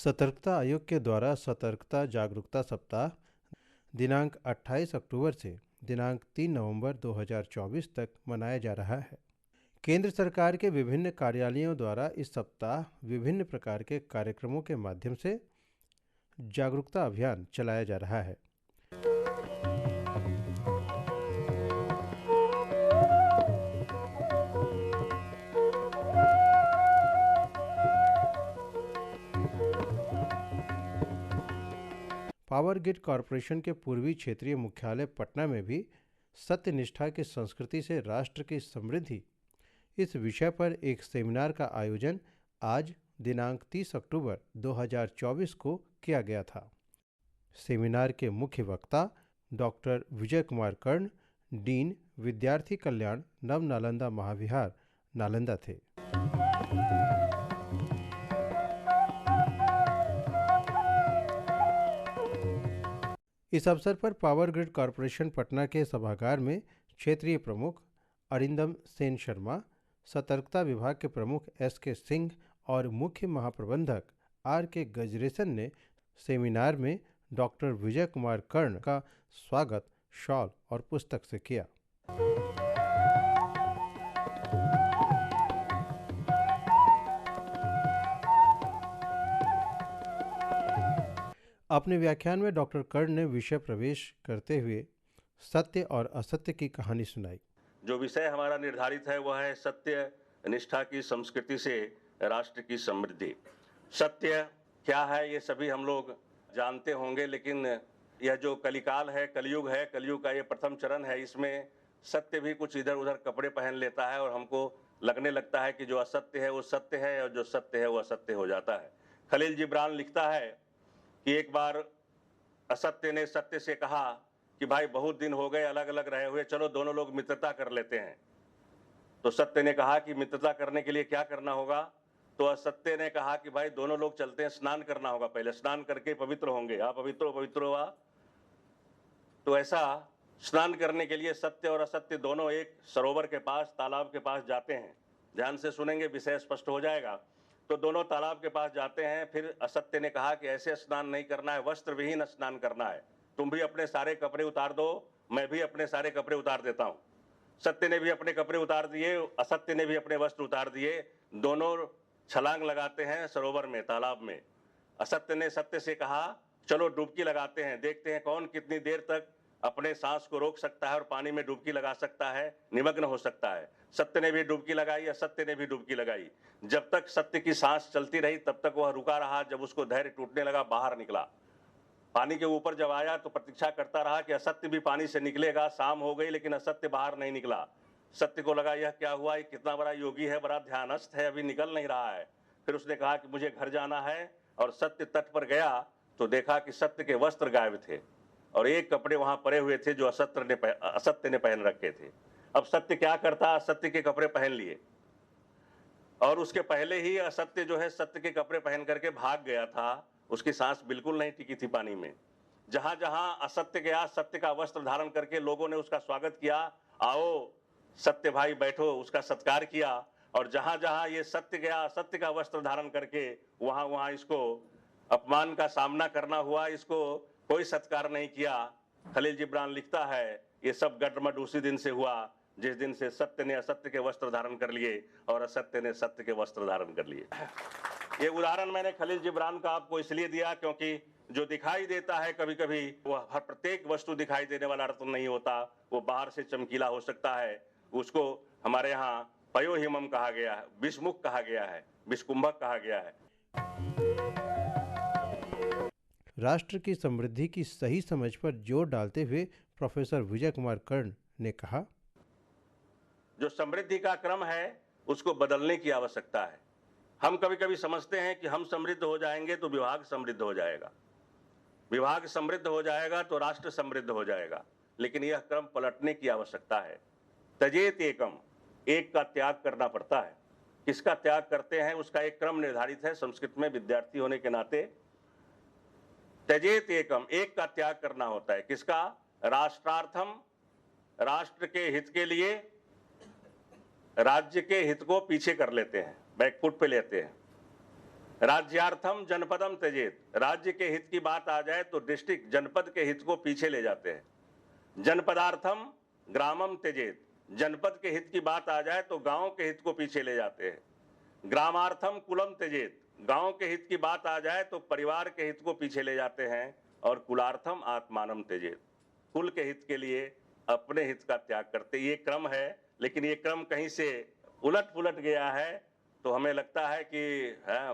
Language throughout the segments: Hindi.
सतर्कता आयोग के द्वारा सतर्कता जागरूकता सप्ताह दिनांक 28 अक्टूबर से दिनांक 3 नवंबर 2024 तक मनाया जा रहा है। केंद्र सरकार के विभिन्न कार्यालयों द्वारा इस सप्ताह विभिन्न प्रकार के कार्यक्रमों के माध्यम से जागरूकता अभियान चलाया जा रहा है। पावर ग्रिड कॉरपोरेशन के पूर्वी क्षेत्रीय मुख्यालय पटना में भी सत्यनिष्ठा की संस्कृति से राष्ट्र की समृद्धि इस विषय पर एक सेमिनार का आयोजन आज दिनांक 30 अक्टूबर 2024 को किया गया था। सेमिनार के मुख्य वक्ता डॉक्टर विजय कुमार कर्ण, डीन विद्यार्थी कल्याण नव नालंदा महाविहार नालंदा थे। इस अवसर पर पावर ग्रिड कॉरपोरेशन पटना के सभागार में क्षेत्रीय प्रमुख अरिंदम सेन शर्मा, सतर्कता विभाग के प्रमुख SK सिंह और मुख्य महाप्रबंधक RK गजरेसन ने सेमिनार में डॉक्टर विजय कुमार कर्ण का स्वागत शॉल और पुस्तक से किया। अपने व्याख्यान में डॉक्टर कर्ण ने विषय प्रवेश करते हुए सत्य और असत्य की कहानी सुनाई। जो विषय हमारा निर्धारित है वह है सत्य निष्ठा की संस्कृति से राष्ट्र की समृद्धि। सत्य क्या है ये सभी हम लोग जानते होंगे, लेकिन यह जो कलिकाल है, कलयुग है, कलयुग का ये प्रथम चरण है, इसमें सत्य भी कुछ इधर उधर कपड़े पहन लेता है और हमको लगने लगता है कि जो असत्य है वो सत्य है और जो सत्य है वो असत्य हो जाता है। खलील जिब्रान लिखता है कि एक बार असत्य ने सत्य से कहा कि भाई बहुत दिन हो गए अलग अलग रहे हुए, चलो दोनों लोग मित्रता कर लेते हैं। तो सत्य ने कहा कि मित्रता करने के लिए क्या करना होगा? तो असत्य ने कहा कि भाई दोनों लोग चलते हैं, स्नान करना होगा, पहले स्नान करके पवित्र होंगे। आप पवित्र हुआ। तो ऐसा स्नान करने के लिए सत्य और असत्य दोनों एक सरोवर के पास, तालाब के पास जाते हैं। ध्यान से सुनेंगे, विषय स्पष्ट हो जाएगा। तो दोनों तालाब के पास जाते हैं। फिर असत्य ने कहा कि ऐसे स्नान नहीं करना है, वस्त्र विहीन स्नान करना है। तुम भी अपने सारे कपड़े उतार दो, मैं भी अपने सारे कपड़े उतार देता हूं। सत्य ने भी अपने कपड़े उतार दिए, असत्य ने भी अपने वस्त्र उतार दिए। दोनों छलांग लगाते हैं सरोवर में, तालाब में। असत्य ने सत्य से कहा चलो डुबकी लगाते हैं, देखते हैं कौन कितनी देर तक अपने सांस को रोक सकता है और पानी में डुबकी लगा सकता है, निमग्न हो सकता है। सत्य ने भी डुबकी लगाई, असत्य ने भी डुबकी लगाई। जब तक सत्य की सांस चलती रही तब तक वह रुका रहा। जब उसको धैर्य टूटने लगा, बाहर निकला। पानी के ऊपर जब आया तो प्रतीक्षा करता रहा कि असत्य भी पानी से निकलेगा। शाम हो गई लेकिन असत्य बाहर नहीं निकला। सत्य को लगा यह क्या हुआ, ये कितना बड़ा योगी है, बड़ा ध्यानस्थ है, अभी निकल नहीं रहा है। फिर उसने कहा कि मुझे घर जाना है, और सत्य तट पर गया तो देखा कि सत्य के वस्त्र गायब थे और एक कपड़े वहां पड़े हुए थे जो असत्य ने पहन रखे थे। अब सत्य क्या करता? असत्य के कपड़े पहन लिए, और उसके पहले ही असत्य जो है सत्य के कपड़े पहन करके भाग गया था। उसकी सांस बिल्कुल नहीं टिकी थी पानी में। जहां जहां असत्य गया, सत्य का वस्त्र धारण करके लोगों ने उसका स्वागत किया। आओ सत्य भाई बैठो, उसका सत्कार किया। और जहां जहां ये सत्य गया असत्य का वस्त्र धारण करके, वहां वहां इसको अपमान का सामना करना हुआ, इसको कोई सत्कार नहीं किया। खलील जिब्रान लिखता है ये सब गड़मड़ उसी दिन से हुआ जिस दिन से सत्य ने असत्य के वस्त्र धारण कर लिए और असत्य ने सत्य के वस्त्र धारण कर लिए। ये उदाहरण मैंने खलील जिब्रान का आपको इसलिए दिया क्योंकि जो दिखाई देता है कभी कभी वह हर प्रत्येक वस्तु दिखाई देने वाला रत्न नहीं होता। वो बाहर से चमकीला हो सकता है। उसको हमारे यहाँ पयोहिमम कहा गया है, विषमुख कहा गया है, विषकुंभक कहा गया है। राष्ट्र की समृद्धि की सही समझ पर जोर डालते हुए प्रोफेसर विजय कुमार कर्ण ने कहा, जो समृद्धि का क्रम है उसको बदलने की आवश्यकता है। हम कभी कभी समझते हैं कि हम समृद्ध हो जाएंगे तो विभाग समृद्ध हो जाएगा, विभाग समृद्ध हो जाएगा तो राष्ट्र समृद्ध हो जाएगा, लेकिन यह क्रम पलटने की आवश्यकता है। त्यजेत एकम, एक का त्याग करना पड़ता है। किसका त्याग करते हैं उसका एक क्रम निर्धारित है। संस्कृत में विद्यार्थी होने के नाते त्यजेत एकम, एक का त्याग करना होता है। किसका? राष्ट्रार्थम, राष्ट्र के हित के लिए राज्य के हित को पीछे कर लेते हैं, बैकफुट पे लेते हैं। राज्यार्थम जनपदम त्यजेत, राज्य के हित की बात आ जाए तो डिस्ट्रिक्ट जनपद के हित को पीछे ले जाते हैं। जनपदार्थम ग्रामम त्यजेत, जनपद के हित की बात आ जाए तो गांव के हित को पीछे ले जाते हैं। ग्रामार्थम कुलम त्यजेत, गांव के हित की बात आ जाए तो परिवार के हित को पीछे ले जाते हैं। और कुलार्थम आत्मानम त्यजेत, कुल के हित के लिए अपने हित का त्याग करते। ये क्रम है, लेकिन ये क्रम कहीं से उलट पुलट गया है। तो हमें लगता है कि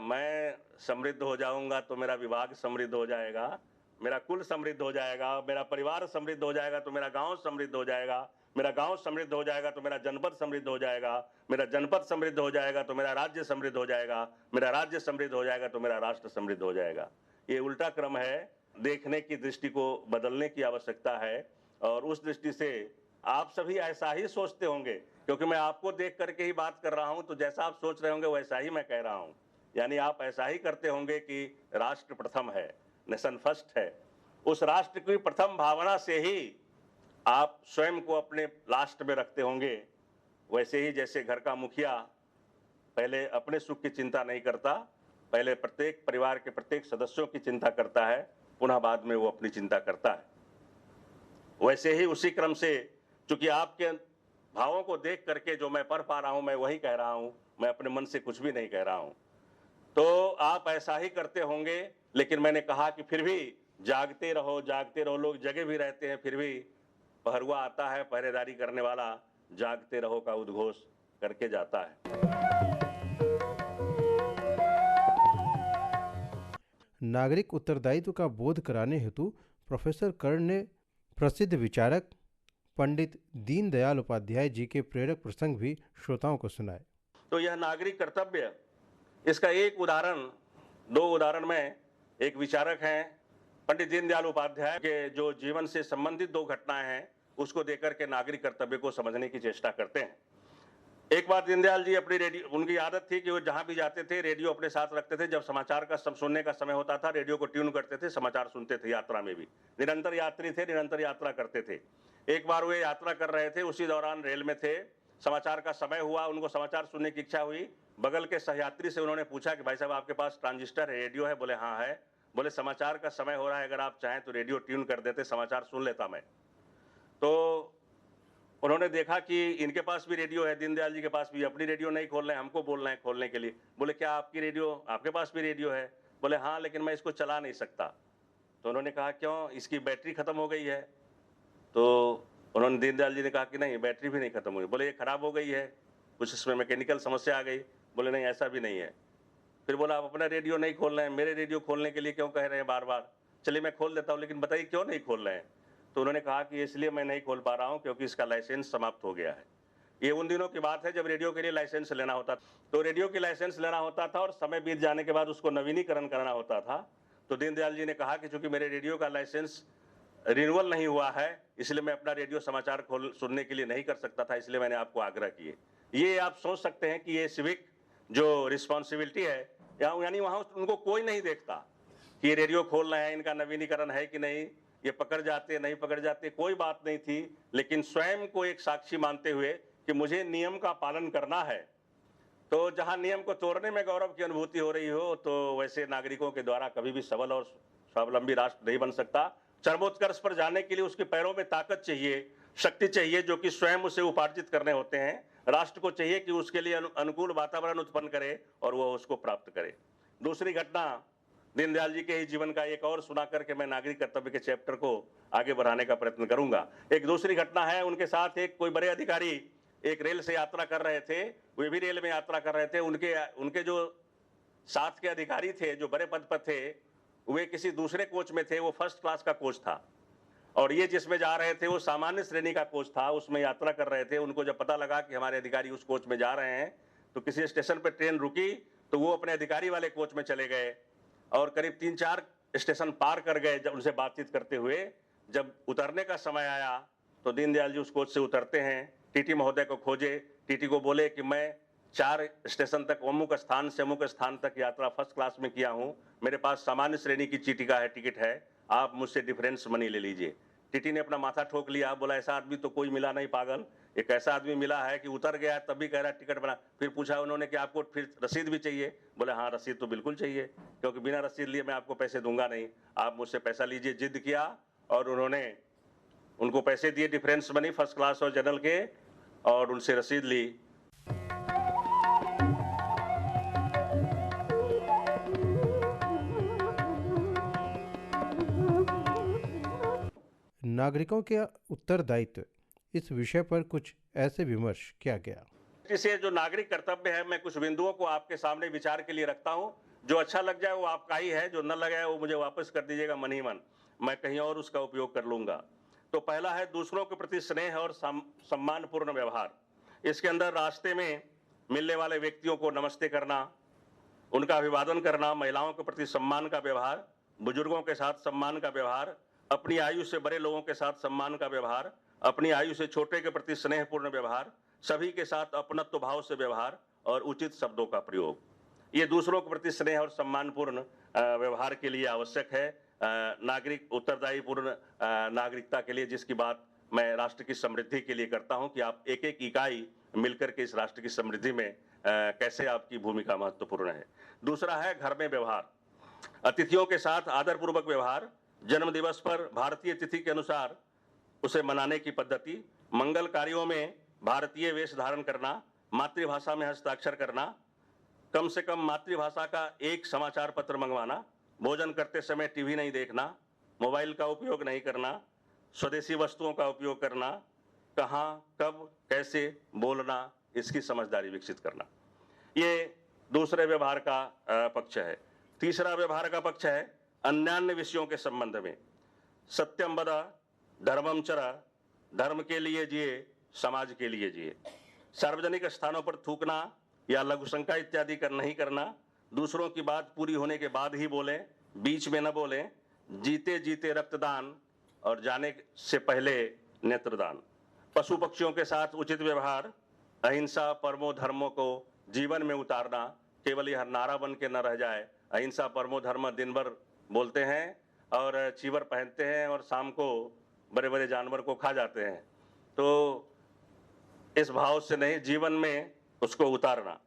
मैं समृद्ध हो जाऊंगा तो मेरा विभाग समृद्ध हो जाएगा, मेरा कुल समृद्ध हो जाएगा, मेरा परिवार समृद्ध हो जाएगा तो मेरा गांव समृद्ध हो जाएगा, मेरा गांव समृद्ध हो जाएगा तो मेरा जनपद समृद्ध हो जाएगा, मेरा जनपद समृद्ध हो जाएगा तो मेरा राज्य समृद्ध हो जाएगा, मेरा राज्य समृद्ध हो जाएगा तो मेरा राष्ट्र समृद्ध हो जाएगा। ये उल्टा क्रम है। देखने की दृष्टि को बदलने की आवश्यकता है। और उस दृष्टि से आप सभी ऐसा ही सोचते होंगे, क्योंकि मैं आपको देख करके ही बात कर रहा हूं, तो जैसा आप सोच रहे होंगे वैसा ही मैं कह रहा हूं। यानी आप ऐसा ही करते होंगे कि राष्ट्र प्रथम है, नेशन फर्स्ट है। उस राष्ट्र की प्रथम भावना से ही आप स्वयं को अपने लास्ट में रखते होंगे। वैसे ही जैसे घर का मुखिया पहले अपने सुख की चिंता नहीं करता, पहले प्रत्येक परिवार के प्रत्येक सदस्यों की चिंता करता है, पुनः बाद में वो अपनी चिंता करता है। वैसे ही उसी क्रम से, चूंकि आपके भावों को देख करके जो मैं पढ़ पा रहा हूं मैं वही कह रहा हूं, मैं अपने मन से कुछ भी नहीं कह रहा हूं, तो आप ऐसा ही करते होंगे। लेकिन मैंने कहा कि फिर भी जागते रहो, जागते रहो। लोग जगे भी रहते हैं, फिर भी पहरुआ आता है, पहरेदारी करने वाला जागते रहो का उद्घोष करके जाता है। नागरिक उत्तरदायित्व का बोध कराने हेतु प्रोफेसर कर्ण ने प्रसिद्ध विचारक पंडित दीनदयाल उपाध्याय जी के प्रेरक प्रसंग भी श्रोताओं को सुनाए। तो यह नागरिक कर्तव्य, इसका एक उदाहरण, दो उदाहरण में, एक विचारक हैं पंडित दीनदयाल उपाध्याय के जो जीवन से संबंधित दो घटनाएं हैं उसको देकर के नागरिक कर्तव्य को समझने की चेष्टा करते हैं। एक बार दीनदयाल जी अपनी रेडियो, उनकी आदत थी कि वो जहां भी जाते थे रेडियो अपने साथ रखते थे। जब समाचार का सुनने का समय होता था रेडियो को ट्यून करते थे, समाचार सुनते थे। यात्रा में भी निरंतर यात्री थे, निरंतर यात्रा करते थे। एक बार वे यात्रा कर रहे थे, उसी दौरान रेल में थे, समाचार का समय हुआ, उनको समाचार सुनने की इच्छा हुई। बगल के सहयात्री से उन्होंने पूछा कि भाई साहब आपके पास ट्रांजिस्टर है, रेडियो है? बोले हाँ है। बोले समाचार का समय हो रहा है, अगर आप चाहें तो रेडियो ट्यून कर देते, समाचार सुन लेता मैं। तो उन्होंने देखा कि इनके पास भी रेडियो है, दीनदयाल जी के पास भी, अपनी रेडियो नहीं खोल रहे हैं, हमको बोल रहे हैं खोलने के लिए। बोले क्या आपकी रेडियो, आपके पास भी रेडियो है? बोले हाँ, लेकिन मैं इसको चला नहीं सकता। तो उन्होंने कहा क्यों? इसकी बैटरी खत्म हो गई है। तो उन्होंने, दीनदयाल जी ने कहा कि नहीं, बैटरी भी नहीं खत्म हुई। बोले ये खराब हो गई है, कुछ इसमें मैकेनिकल समस्या आ गई। बोले नहीं, ऐसा भी नहीं है। फिर बोला आप अपना रेडियो नहीं खोल रहे हैं, मेरे रेडियो खोलने के लिए क्यों कह रहे हैं बार बार? चलिए मैं खोल देता हूँ, लेकिन बताइए क्यों नहीं खोल रहे हैं? तो उन्होंने कहा कि इसलिए मैं नहीं खोल पा रहा हूं क्योंकि इसका लाइसेंस समाप्त हो गया है। ये उन दिनों की बात है जब रेडियो के लिए लाइसेंस लेना होता था। तो रेडियो की लाइसेंस लेना होता था और समय बीत जाने के बाद उसको नवीनीकरण करना होता था। तो दीनदयाल जी ने कहा कि चूंकि मेरे रेडियो का लाइसेंस रिन्यूअल नहीं हुआ है, इसलिए मैं अपना रेडियो समाचार सुनने के लिए नहीं कर सकता था, इसलिए मैंने आपको आग्रह किए। ये आप सोच सकते हैं कि ये सिविक जो रिस्पॉन्सिबिलिटी है, यानी वहां उनको कोई नहीं देखता कि ये रेडियो खोल रहे हैं, इनका नवीनीकरण है कि नहीं, ये पकड़ जाते नहीं पकड़ जाते, कोई बात नहीं थी। लेकिन स्वयं को एक साक्षी मानते हुए कि मुझे नियम का पालन करना है। तो जहां नियम को तोड़ने में गौरव की अनुभूति हो रही हो, तो वैसे नागरिकों के द्वारा कभी भी सबल और स्वावलंबी राष्ट्र नहीं बन सकता। चरमोत्कर्ष पर जाने के लिए उसके पैरों में ताकत चाहिए, शक्ति चाहिए, जो कि स्वयं उसे उपार्जित करने होते हैं। राष्ट्र को चाहिए कि उसके लिए अनुकूल वातावरण उत्पन्न करे और वह उसको प्राप्त करे। दूसरी घटना दीनदयाल जी के ही जीवन का एक और सुना करके मैं नागरिक कर्तव्य के चैप्टर को आगे बढ़ाने का प्रयत्न करूंगा। एक दूसरी घटना है, उनके साथ एक कोई बड़े अधिकारी एक रेल से यात्रा कर रहे थे, वे भी रेल में यात्रा कर रहे थे। उनके जो साथ के अधिकारी थे, जो बड़े पद पर थे, वे किसी दूसरे कोच में थे, वो फर्स्ट क्लास का कोच था, और ये जिसमें जा रहे थे वो सामान्य श्रेणी का कोच था, उसमें यात्रा कर रहे थे। उनको जब पता लगा कि हमारे अधिकारी उस कोच में जा रहे हैं, तो किसी स्टेशन पर ट्रेन रुकी तो वो अपने अधिकारी वाले कोच में चले गए और करीब 3-4 स्टेशन पार कर गए। जब उनसे बातचीत करते हुए जब उतरने का समय आया तो दीनदयाल जी उस कोच से उतरते हैं, टीटी महोदय को खोजे, टीटी को बोले कि मैं 4 स्टेशन तक अमुक स्थान से अमुक स्थान तक यात्रा फर्स्ट क्लास में किया हूं, मेरे पास सामान्य श्रेणी की चीटिका है, टिकट है, आप मुझसे डिफरेंस मनी ले लीजिए। टीटी ने अपना माथा ठोक लिया, बोला ऐसा आदमी तो कोई मिला नहीं पागल, एक ऐसा आदमी मिला है कि उतर गया तब भी कह रहा है टिकट बना। फिर पूछा उन्होंने कि आपको फिर रसीद भी चाहिए? बोले हाँ रसीद तो बिल्कुल चाहिए, क्योंकि बिना रसीद लिए मैं आपको पैसे दूंगा नहीं, आप मुझसे पैसा लीजिए। जिद किया और उन्होंने उनको पैसे दिए, डिफरेंस बनी फर्स्ट क्लास और जनरल के, और उनसे रसीद ली। नागरिकों के उत्तरदायित्व, इस विषय पर कुछ ऐसे विमर्श किया गया। इसे जो नागरिक कर्तव्य है, मैं कुछ बिंदुओं को आपके सामने विचार के लिए रखता हूं। जो अच्छा लग जाए वो आपका ही है, जो न लगे वो मुझे वापस कर दीजिएगा मन ही मन, मैं कहीं और उसका उपयोग कर लूंगा। तो पहला है दूसरों के प्रति स्नेह और सम्मानपूर्ण व्यवहार। इसके अंदर रास्ते में मिलने वाले व्यक्तियों को नमस्ते करना, उनका अभिवादन करना, महिलाओं के प्रति सम्मान का व्यवहार, बुजुर्गों के साथ सम्मान का व्यवहार, अपनी आयु से बड़े लोगों के साथ सम्मान का व्यवहार, अपनी आयु से छोटे के प्रति स्नेहपूर्ण व्यवहार, सभी के साथ अपनत्व भाव से व्यवहार और उचित शब्दों का प्रयोग, ये दूसरों के प्रति स्नेह और सम्मानपूर्ण व्यवहार के लिए आवश्यक है। नागरिक उत्तरदायी पूर्ण नागरिकता के लिए, जिसकी बात मैं राष्ट्र की समृद्धि के लिए करता हूं कि आप एक एक इकाई मिलकर के इस राष्ट्र की समृद्धि में कैसे आपकी भूमिका महत्वपूर्ण है। दूसरा है घर में व्यवहार, अतिथियों के साथ आदरपूर्वक व्यवहार, जन्म दिवस पर भारतीय तिथि के अनुसार उसे मनाने की पद्धति, मंगल कार्यों में भारतीय वेश धारण करना, मातृभाषा में हस्ताक्षर करना, कम से कम मातृभाषा का एक समाचार पत्र मंगवाना, भोजन करते समय टीवी नहीं देखना, मोबाइल का उपयोग नहीं करना, स्वदेशी वस्तुओं का उपयोग करना, कहाँ कब कैसे बोलना, इसकी समझदारी विकसित करना, ये दूसरे व्यवहार का पक्ष है। तीसरा व्यवहार का पक्ष है अन्यान्य विषयों के संबंध में, सत्यम वद धर्मम चर, धर्म के लिए जिए समाज के लिए जिए। सार्वजनिक स्थानों पर थूकना या लघुशंका इत्यादि कर नहीं करना, दूसरों की बात पूरी होने के बाद ही बोलें, बीच में न बोलें, जीते जीते रक्तदान और जाने से पहले नेत्रदान, पशु पक्षियों के साथ उचित व्यवहार, अहिंसा परमो धर्मों को जीवन में उतारना, केवल यह नारा बन के न रह जाए। अहिंसा परमो धर्म दिन भर बोलते हैं और चीवर पहनते हैं और शाम को बड़े बड़े जानवर को खा जाते हैं, तो इस भाव से नहीं, जीवन में उसको उतारना।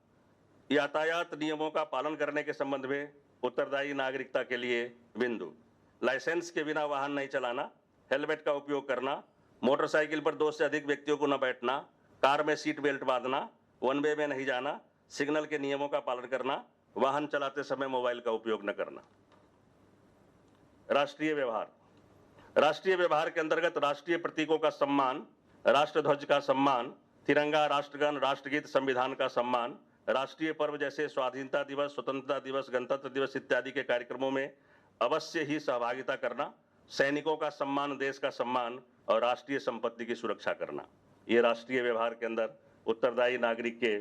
यातायात नियमों का पालन करने के संबंध में उत्तरदायी नागरिकता के लिए बिंदु, लाइसेंस के बिना वाहन नहीं चलाना, हेलमेट का उपयोग करना, मोटरसाइकिल पर 2 से अधिक व्यक्तियों को न बैठना, कार में सीट बेल्ट बांधना, वन वे में नहीं जाना, सिग्नल के नियमों का पालन करना, वाहन चलाते समय मोबाइल का उपयोग न करना। राष्ट्रीय व्यवहार, राष्ट्रीय व्यवहार के अंतर्गत राष्ट्रीय प्रतीकों का सम्मान, राष्ट्र ध्वज का सम्मान, तिरंगा, राष्ट्रगान, राष्ट्रगीत, संविधान का सम्मान, राष्ट्रीय पर्व जैसे स्वाधीनता दिवस, स्वतंत्रता दिवस, गणतंत्र दिवस इत्यादि के कार्यक्रमों में अवश्य ही सहभागिता करना, सैनिकों का सम्मान, देश का सम्मान और राष्ट्रीय संपत्ति की सुरक्षा करना, ये राष्ट्रीय व्यवहार के अंदर उत्तरदायी नागरिक के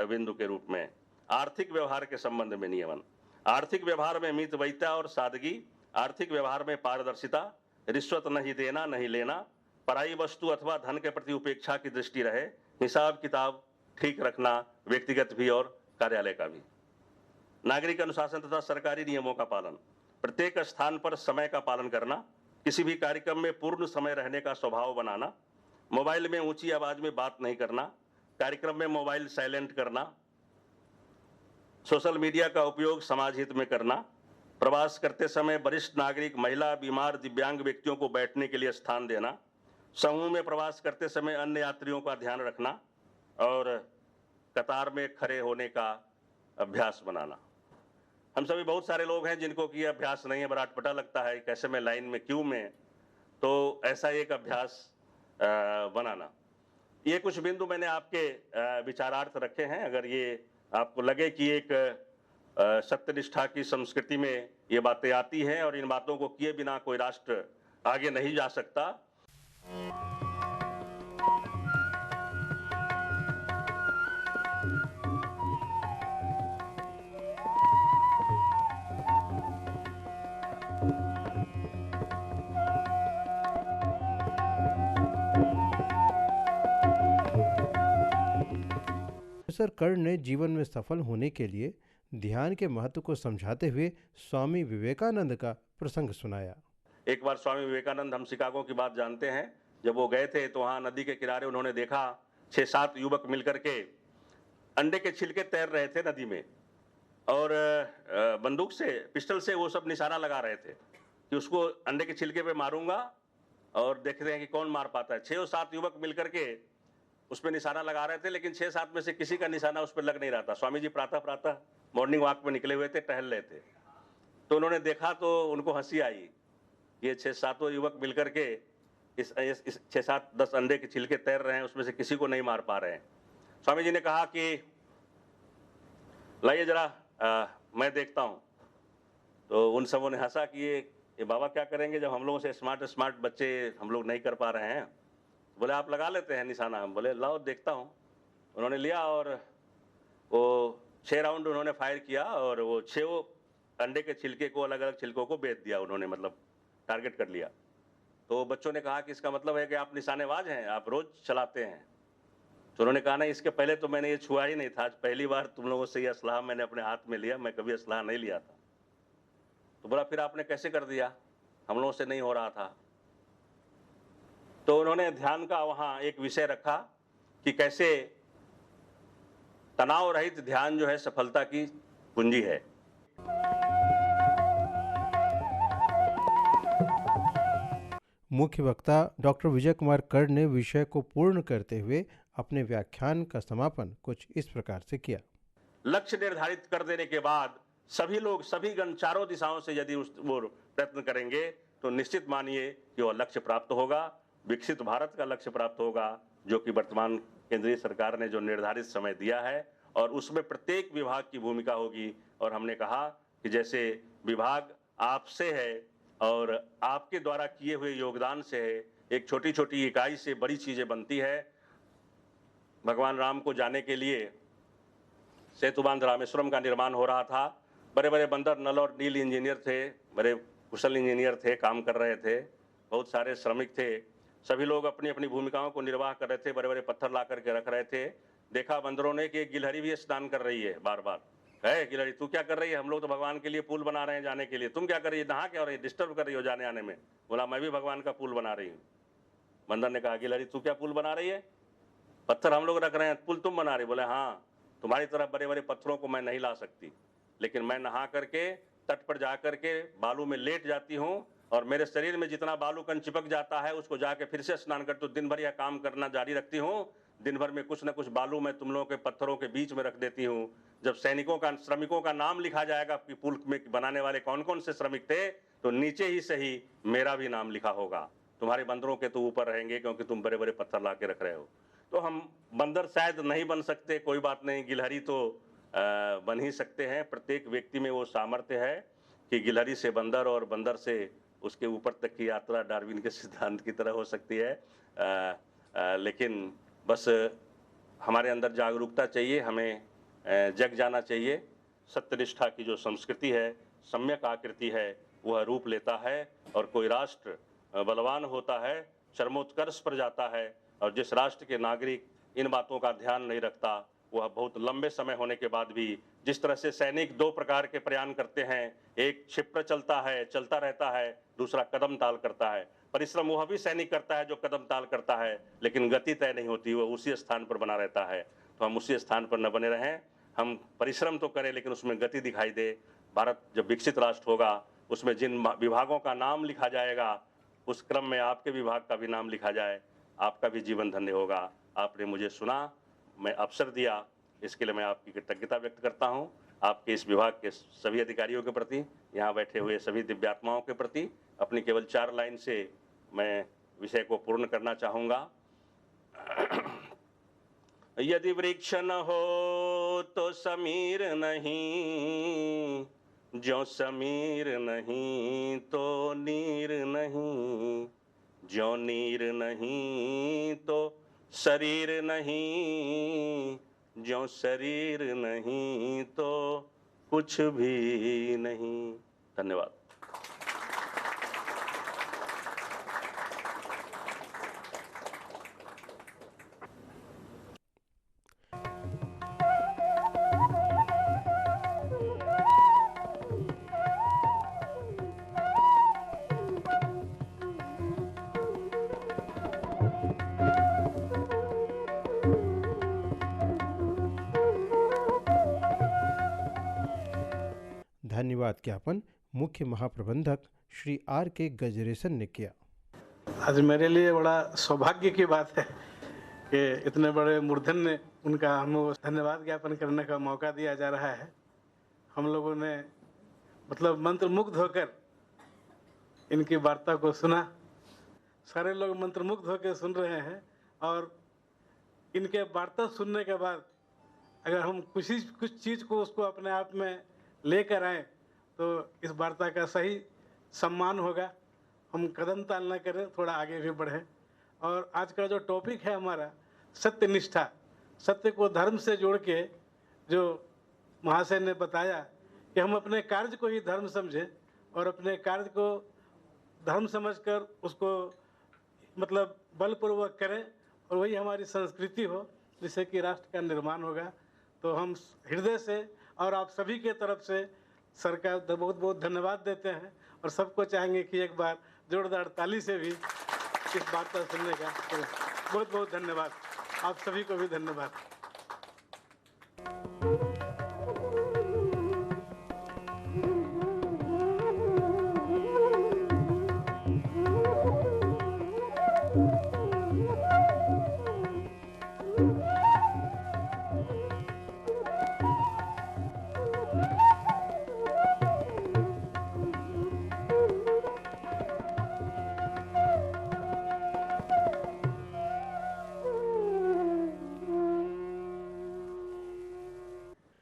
बिंदु के रूप में। आर्थिक व्यवहार के संबंध में नियमन, आर्थिक व्यवहार में मितव्ययिता और सादगी, आर्थिक व्यवहार में पारदर्शिता, रिश्वत नहीं देना नहीं लेना, पराई वस्तु अथवा धन के प्रति उपेक्षा की दृष्टि रहे, हिसाब किताब ठीक रखना, व्यक्तिगत भी और कार्यालय का भी। नागरिक अनुशासन तथा सरकारी नियमों का पालन, प्रत्येक स्थान पर समय का पालन करना, किसी भी कार्यक्रम में पूर्ण समय रहने का स्वभाव बनाना, मोबाइल में ऊंची आवाज में बात नहीं करना, कार्यक्रम में मोबाइल साइलेंट करना, सोशल मीडिया का उपयोग समाज हित में करना, प्रवास करते समय वरिष्ठ नागरिक, महिला, बीमार, दिव्यांग व्यक्तियों को बैठने के लिए स्थान देना, समूह में प्रवास करते समय अन्य यात्रियों का ध्यान रखना और कतार में खड़े होने का अभ्यास बनाना। हम सभी बहुत सारे लोग हैं जिनको कि अभ्यास नहीं है, बड़ा अटपटा लगता है कैसे मैं लाइन में क्यों में, तो ऐसा एक अभ्यास बनाना। ये कुछ बिंदु मैंने आपके विचारार्थ रखे हैं। अगर ये आपको लगे कि एक सत्यनिष्ठा की संस्कृति में ये बातें आती हैं और इन बातों को किए बिना कोई राष्ट्र आगे नहीं जा सकता, प्रोफेसर कर्ण ने जीवन में सफल होने के लिए ध्यान के महत्व को समझाते हुए स्वामी विवेकानंद का प्रसंग सुनाया। एक बार स्वामी विवेकानंद, हम शिकागो की बात जानते हैं, जब वो गए थे तो वहाँ नदी के किनारे उन्होंने देखा 6-7 युवक मिलकर के अंडे के छिलके तैर रहे थे नदी में, और बंदूक से, पिस्टल से वो सब निशाना लगा रहे थे कि उसको अंडे के छिलके पे मारूंगा और देखते हैं कि कौन मार पाता है। 6 और 7 युवक मिलकर के उस पर निशाना लगा रहे थे, लेकिन 6-7 में से किसी का निशाना उस पर लग नहीं रहा था। स्वामी जी प्रातः मॉर्निंग वॉक में निकले हुए थे, टहल रहे थे, तो उन्होंने देखा तो उनको हंसी आई। ये 6-7 युवक मिलकर के इस 6-7-10 अंडे के छिलके तैर रहे हैं, उसमें से किसी को नहीं मार पा रहे हैं। स्वामी जी ने कहा कि लाइए जरा मैं देखता हूं। तो उन सबों ने हंसा कि ये बाबा क्या करेंगे जब हम लोगों से स्मार्ट बच्चे हम लोग नहीं कर पा रहे हैं। बोले आप लगा लेते हैं निशाना। हम बोले लाओ देखता हूं। उन्होंने लिया और वो 6 राउंड उन्होंने फायर किया और वो 6 अंडे के छिलके को, अलग अलग छिलकों को बेच दिया उन्होंने, मतलब टारगेट कर लिया। तो बच्चों ने कहा कि इसका मतलब है कि आप निशानेबाज हैं, आप रोज चलाते हैं। तो उन्होंने कहा नहीं, इसके पहले तो मैंने ये छुआ ही नहीं था, आज पहली बार तुम लोगों से ये असलाह मैंने अपने हाथ में लिया, मैं कभी असलाह नहीं लिया था। तो बोला फिर आपने कैसे कर दिया, हम लोगों से नहीं हो रहा था। तो उन्होंने ध्यान का वहां एक विषय रखा कि कैसे तनाव रहित ध्यान जो है सफलता की कुंजी है। मुख्य वक्ता डॉक्टर विजय कुमार कर ने विषय को पूर्ण करते हुए अपने व्याख्यान का समापन कुछ इस प्रकार से किया। लक्ष्य निर्धारित कर देने के बाद सभी लोग, सभी गण चारों दिशाओं से यदि वो प्रयत्न करेंगे तो निश्चित मानिए कि वह लक्ष्य प्राप्त होगा, विकसित भारत का लक्ष्य प्राप्त होगा, जो कि वर्तमान केंद्रीय सरकार ने जो निर्धारित समय दिया है, और उसमें प्रत्येक विभाग की भूमिका होगी। और हमने कहा कि जैसे विभाग आपसे है और आपके द्वारा किए हुए योगदान से है, एक छोटी छोटी इकाई से बड़ी चीजें बनती है। भगवान राम को जाने के लिए सेतु बांध रामेश्वरम का निर्माण हो रहा था। बड़े बड़े बंदर नल और नील इंजीनियर थे, बड़े कुशल इंजीनियर थे, काम कर रहे थे, बहुत सारे श्रमिक थे, सभी लोग अपनी अपनी भूमिकाओं को निर्वाह कर रहे थे, बड़े बड़े पत्थर ला करके रख रहे थे। देखा बंदरों ने कि एक गिलहरी भी स्नान कर रही है, बार बार है गिलहरी तू क्या कर रही है, हम लोग तो भगवान के लिए पुल बना रहे हैं जाने के लिए, तुम क्या कर रही है, नहा क्या हो रही है, डिस्टर्ब कर रही हो जाने आने में। बोला मैं भी भगवान का पुल बना रही हूँ। बंदर ने कहा गिलहरी तू क्या पुल बना रही है, पत्थर हम लोग रख रहे हैं, पुल तुम बना रही। बोले हाँ, तुम्हारी तरह बड़े बड़े पत्थरों को मैं नहीं ला सकती, लेकिन मैं नहा करके तट पर जा करके बालू में लेट जाती हूँ, और मेरे शरीर में जितना बालू कण चिपक जाता है उसको जाके फिर से स्नान करती हूँ, दिन भर यह काम करना जारी रखती हूँ। दिन भर में कुछ न कुछ बालू मैं तुम लोगों के पत्थरों के बीच में रख देती हूँ। जब सैनिकों का, श्रमिकों का नाम लिखा जाएगा कि पुल में बनाने वाले कौन कौन से श्रमिक थे, तो नीचे ही सही मेरा भी नाम लिखा होगा। तुम्हारे बंदरों के तो ऊपर रहेंगे क्योंकि तुम बड़े बड़े पत्थर ला के रख रहे हो। तो हम बंदर शायद नहीं बन सकते, कोई बात नहीं, गिलहरी तो बन ही सकते हैं। प्रत्येक व्यक्ति में वो सामर्थ्य है कि गिलहरी से बंदर और बंदर से उसके ऊपर तक की यात्रा डार्विन के सिद्धांत की तरह हो सकती है। लेकिन बस हमारे अंदर जागरूकता चाहिए, हमें जग जाना चाहिए। सत्यनिष्ठा की जो संस्कृति है, सम्यक आकृति है, वह रूप लेता है, और कोई राष्ट्र बलवान होता है, चरमोत्कर्ष पर जाता है, और जिस राष्ट्र के नागरिक इन बातों का ध्यान नहीं रखता, वह बहुत लंबे समय होने के बाद भी, जिस तरह से सैनिक 2 प्रकार के प्रयाण करते हैं, एक क्षिप्र चलता है, चलता रहता है, दूसरा कदम ताल करता है। परिश्रम वह भी सैनिक करता है जो कदम ताल करता है, लेकिन गति तय नहीं होती, वह उसी स्थान पर बना रहता है। तो हम उसी स्थान पर न बने रहें, हम परिश्रम तो करें लेकिन उसमें गति दिखाई दे। भारत जब विकसित राष्ट्र होगा, उसमें जिन विभागों का नाम लिखा जाएगा, उस क्रम में आपके विभाग का भी नाम लिखा जाए, आपका भी जीवन धन्य होगा। आपने मुझे सुना, मैं अवसर दिया, इसके लिए मैं आपकी कृतज्ञता व्यक्त करता हूं। आपके इस विभाग के सभी अधिकारियों के प्रति, यहाँ बैठे हुए सभी दिव्यात्माओं के प्रति अपनी केवल 4 लाइन से मैं विषय को पूर्ण करना चाहूँगा। यदि वृक्ष न हो तो समीर नहीं, ज्यों समीर नहीं तो नीर नहीं, ज्यों नीर नहीं तो शरीर नहीं, ज्यों शरीर नहीं तो कुछ भी नहीं। धन्यवाद। धन्यवाद ज्ञापन मुख्य महाप्रबंधक श्री R.K. गजरेसन ने किया। आज मेरे लिए बड़ा सौभाग्य की बात है कि इतने बड़े मूर्धन्य उनका हमें धन्यवाद ज्ञापन करने का मौका दिया जा रहा है। हम लोगों ने मतलब मंत्रमुग्ध होकर इनकी वार्ता को सुना। सारे लोग मंत्रमुग्ध होकर सुन रहे हैं और इनके वार्ता सुनने के बाद अगर हम कुछ चीज़ को उसको अपने आप में लेकर आए तो इस वार्ता का सही सम्मान होगा। हम कदम ताल न करें, थोड़ा आगे भी बढ़ें। और आज का जो टॉपिक है हमारा सत्यनिष्ठा, सत्य को धर्म से जोड़ के जो महाशय ने बताया कि हम अपने कार्य को ही धर्म समझें और अपने कार्य को धर्म समझकर उसको मतलब बलपूर्वक करें और वही हमारी संस्कृति हो जिससे कि राष्ट्र का निर्माण होगा। तो हम हृदय से और आप सभी के तरफ से सरकार का बहुत बहुत धन्यवाद देते हैं और सबको चाहेंगे कि एक बार जोरदार ताली से भी इस वार्ता सुनने का। तो बहुत बहुत धन्यवाद, आप सभी को भी धन्यवाद।